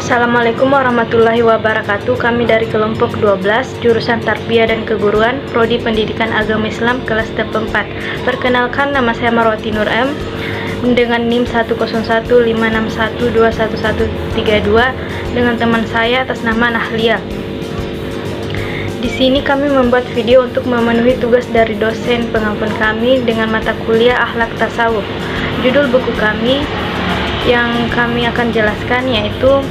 Assalamualaikum warahmatullahi wabarakatuh. Kami dari kelompok 12 jurusan Tarbiyah dan Keguruan Prodi Pendidikan Agama Islam kelas TEP 4. Perkenalkan, nama saya Marwati Nur M dengan NIM 10156121132 dengan teman saya atas nama Nahlia. Di sini kami membuat video untuk memenuhi tugas dari dosen pengampun kami dengan mata kuliah Akhlak Tasawuf. Judul buku kami yang kami akan jelaskan yaitu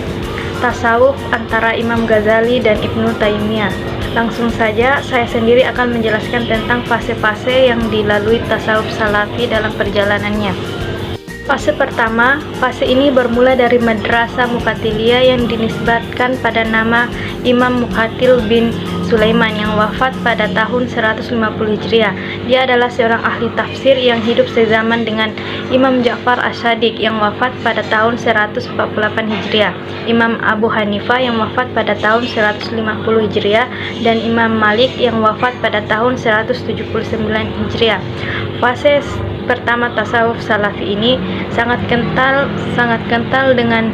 Tasawuf antara Imam Ghazali dan Ibnu Taimiyah. Langsung saja, saya sendiri akan menjelaskan tentang fase-fase yang dilalui tasawuf salafi dalam perjalanannya. Fase pertama, fase ini bermula dari Madrasah Muqatiliyah yang dinisbatkan pada nama Imam Muqatil bin Sulaiman yang wafat pada tahun 150 Hijriah. Dia adalah seorang ahli tafsir yang hidup sezaman dengan Imam Ja'far Asy-Syadiq yang wafat pada tahun 148 Hijriah, Imam Abu Hanifah yang wafat pada tahun 150 Hijriah, dan Imam Malik yang wafat pada tahun 179 Hijriah. Fase pertama tasawuf salafi ini sangat kental dengan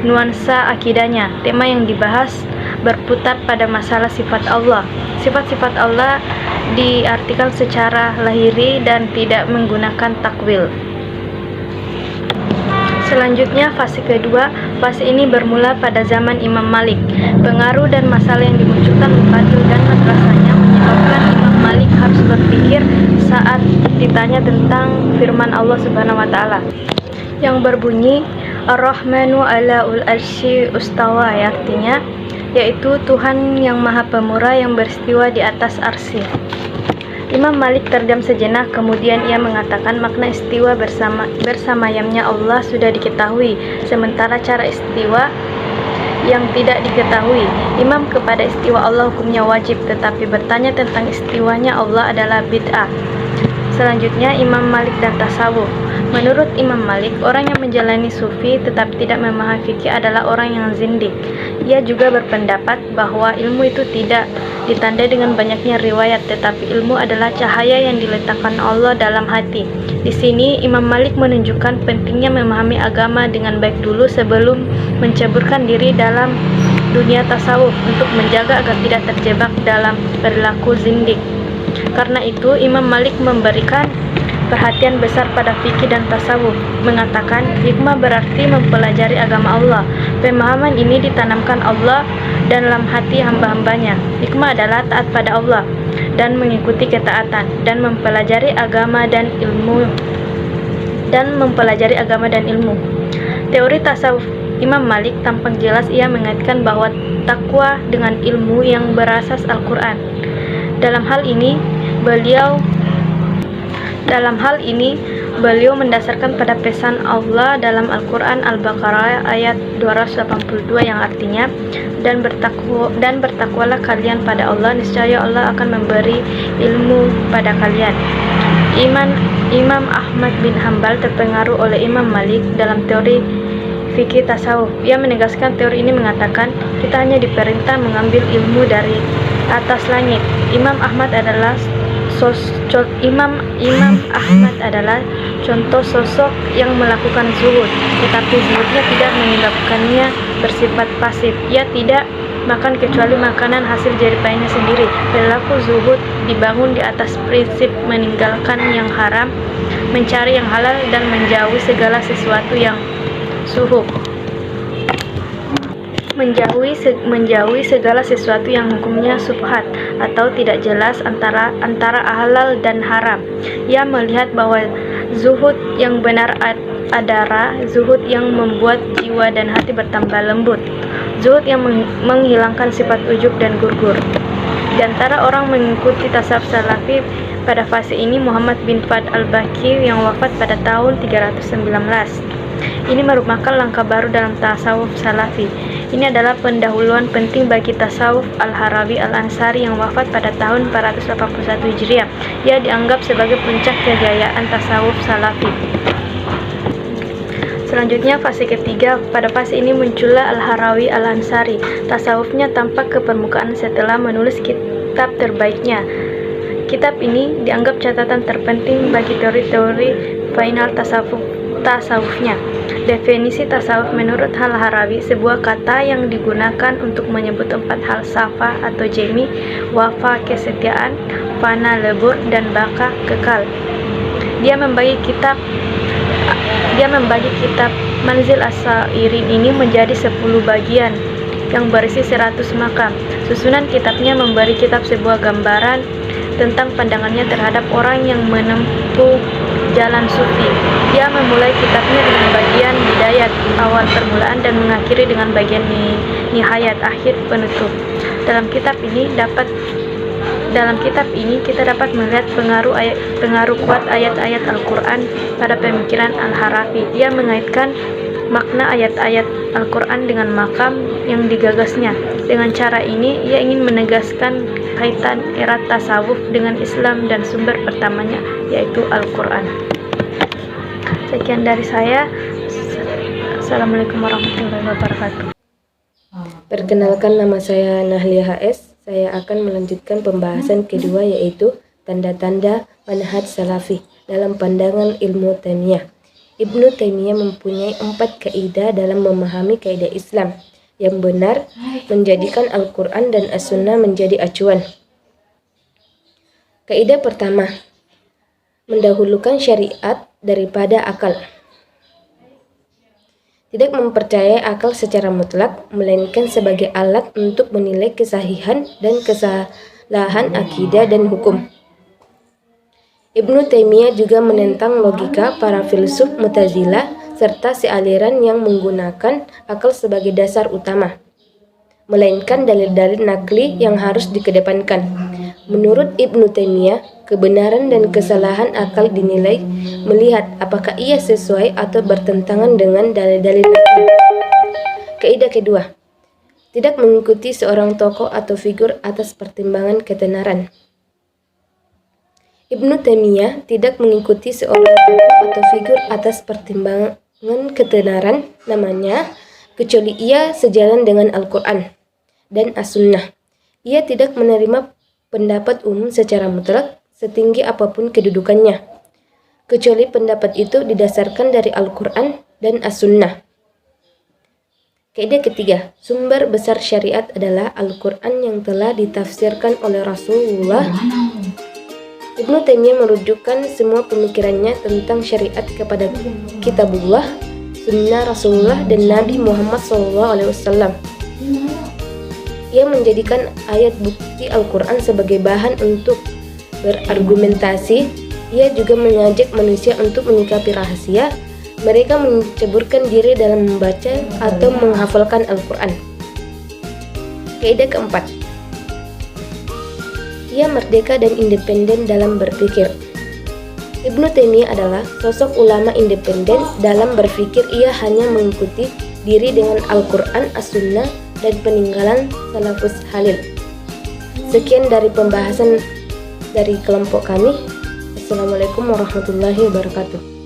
nuansa akidahnya. Tema yang dibahas berputar pada masalah sifat Allah. Sifat-sifat Allah diartikan secara lahiri dan tidak menggunakan takwil. Selanjutnya, fase kedua. Fase ini bermula pada zaman Imam Malik. Pengaruh dan masalah yang dimunculkan Muqatil dan madrasahnya menyebabkan Imam Malik harus berpikir saat ditanya tentang firman Allah Subhanahu wa taala yang berbunyi Ar-Rahmanu 'alal 'arsy istawa, artinya yaitu Tuhan yang Maha Pemurah yang beristiwa di atas arsy. Imam Malik terdiam sejenak, kemudian ia mengatakan makna istiwa bersamayamnya Allah sudah diketahui, sementara cara istiwa yang tidak diketahui. Imam kepada istiwa Allah hukumnya wajib, tetapi bertanya tentang istiwanya Allah adalah bid'ah. Selanjutnya, Imam Malik dan tasawuf. Menurut Imam Malik, orang yang menjalani sufi tetapi tidak memahami fikih adalah orang yang zindik. Ia juga berpendapat bahwa ilmu itu tidak ditandai dengan banyaknya riwayat, tetapi ilmu adalah cahaya yang diletakkan Allah dalam hati. Di sini Imam Malik menunjukkan pentingnya memahami agama dengan baik dulu sebelum menceburkan diri dalam dunia tasawuf untuk menjaga agar tidak terjebak dalam perilaku zindik. Karena itu Imam Malik memberikan perhatian besar pada fikih dan tasawuf, mengatakan hikmah berarti mempelajari agama Allah. Pemahaman ini ditanamkan Allah dalam hati hamba-hambanya. Hikmah adalah taat pada Allah dan mengikuti ketaatan dan mempelajari agama dan ilmu. Teori tasawuf Imam Malik tampak jelas. Ia mengaitkan bahwa takwa dengan ilmu yang berasas Al-Quran. Dalam hal ini beliau mendasarkan pada pesan Allah dalam Al-Quran Al-Baqarah ayat 282 yang artinya dan bertakwalah kalian pada Allah, niscaya Allah akan memberi ilmu pada kalian. Imam Ahmad bin Hanbal terpengaruh oleh Imam Malik dalam teori fikih tasawuf. Ia menegaskan teori ini mengatakan kita hanya diperintah mengambil ilmu dari atas langit. Imam Ahmad adalah contoh sosok yang melakukan zuhud, tetapi zuhudnya tidak menyebabkannya bersifat pasif. Ia tidak makan kecuali makanan hasil jeripayanya sendiri. Perilaku zuhud dibangun di atas prinsip meninggalkan yang haram, mencari yang halal, dan menjauhi segala sesuatu yang suhuk. Menjauhi segala sesuatu yang hukumnya subhat atau tidak jelas antara halal dan haram. Ia melihat bahwa zuhud yang benar adalah zuhud yang membuat jiwa dan hati bertambah lembut, zuhud yang menghilangkan sifat ujub dan gugur. Di antara orang mengikuti tasawuf salafi pada fase ini Muhammad bin Fad al-Baqi yang wafat pada tahun 319. Ini merupakan langkah baru dalam tasawuf salafi. Ini adalah pendahuluan penting bagi tasawuf Al-Harawi Al-Ansari yang wafat pada tahun 481 Hijriah. Ia dianggap sebagai puncak kejayaan tasawuf salafi. Selanjutnya fase ketiga. Pada fase ini muncullah Al-Harawi Al-Ansari. Tasawufnya tampak ke permukaan setelah menulis kitab terbaiknya. Kitab ini dianggap catatan terpenting bagi teori-teori final tasawuf tasawufnya. Definisi tasawuf menurut Al-Harawi, sebuah kata yang digunakan untuk menyebut 4 hal: safa atau jemi, wafa kesetiaan, fana lebur, dan baka kekal. Dia membagi kitab Manzil As-Sairin ini menjadi 10 bagian yang berisi 100 makam. Susunan kitabnya memberi kitab sebuah gambaran tentang pandangannya terhadap orang yang menempuh jalan sufi. Dia memulai kitabnya dengan bagian bidayat, awal permulaan, dan mengakhiri dengan bagian nihayat, akhir penutup. Dalam kitab ini kita dapat melihat pengaruh kuat ayat-ayat Al-Quran pada pemikiran Al-Harawi. Ia mengaitkan makna ayat-ayat Al-Quran dengan makam yang digagasnya. Dengan cara ini, ia ingin menegaskan kaitan erat tasawuf dengan Islam dan sumber pertamanya, yaitu Al-Quran. Sekian dari saya. Assalamualaikum warahmatullahi wabarakatuh. Perkenalkan, nama saya Nahlia HS. Saya akan melanjutkan pembahasan kedua, yaitu tanda-tanda manhaj salafi dalam pandangan ilmu Taimiyah. Ibnu Taimiyah mempunyai 4 kaidah dalam memahami kaidah Islam yang benar, menjadikan Al-Quran dan As-Sunnah menjadi acuan. Kaidah pertama, mendahulukan syariat daripada akal. Tidak mempercayai akal secara mutlak, melainkan sebagai alat untuk menilai kesahihan dan kesalahan akidah dan hukum. Ibnu Taimiyah juga menentang logika para filsuf Mu'tazilah serta sealiran yang menggunakan akal sebagai dasar utama, melainkan dalil-dalil nakli yang harus dikedepankan. Menurut Ibnu Taimiyah, kebenaran dan kesalahan akal dinilai melihat apakah ia sesuai atau bertentangan dengan dalil-dalil nakli. Kaidah kedua, tidak mengikuti seorang tokoh atau figur atas pertimbangan ketenaran. Ibnu Taimiyah tidak mengikuti seorang tokoh atau figur atas pertimbangan ketenaran namanya, kecuali ia sejalan dengan Al-Quran dan As-Sunnah. Ia tidak menerima pendapat umum secara mutlak setinggi apapun kedudukannya, kecuali pendapat itu didasarkan dari Al-Quran dan As-Sunnah. Kaidah ketiga, sumber besar syariat adalah Al-Quran yang telah ditafsirkan oleh Rasulullah. Ibnu Taimiyah merujukkan semua pemikirannya tentang syariat kepada Kitabullah, Sunnah Rasulullah, dan Nabi Muhammad SAW. Ia menjadikan ayat bukti Al-Quran sebagai bahan untuk berargumentasi. Ia juga mengajak manusia untuk menyikapi rahasia. Mereka menceburkan diri dalam membaca atau menghafalkan Al-Quran. Kaidah keempat, ia merdeka dan independen dalam berpikir. Ibnu Taimiyah adalah sosok ulama independen dalam berpikir. Ia hanya mengikuti diri dengan Al-Quran, As-Sunnah, dan peninggalan salafus halil. Sekian dari pembahasan dari kelompok kami. Assalamualaikum warahmatullahi wabarakatuh.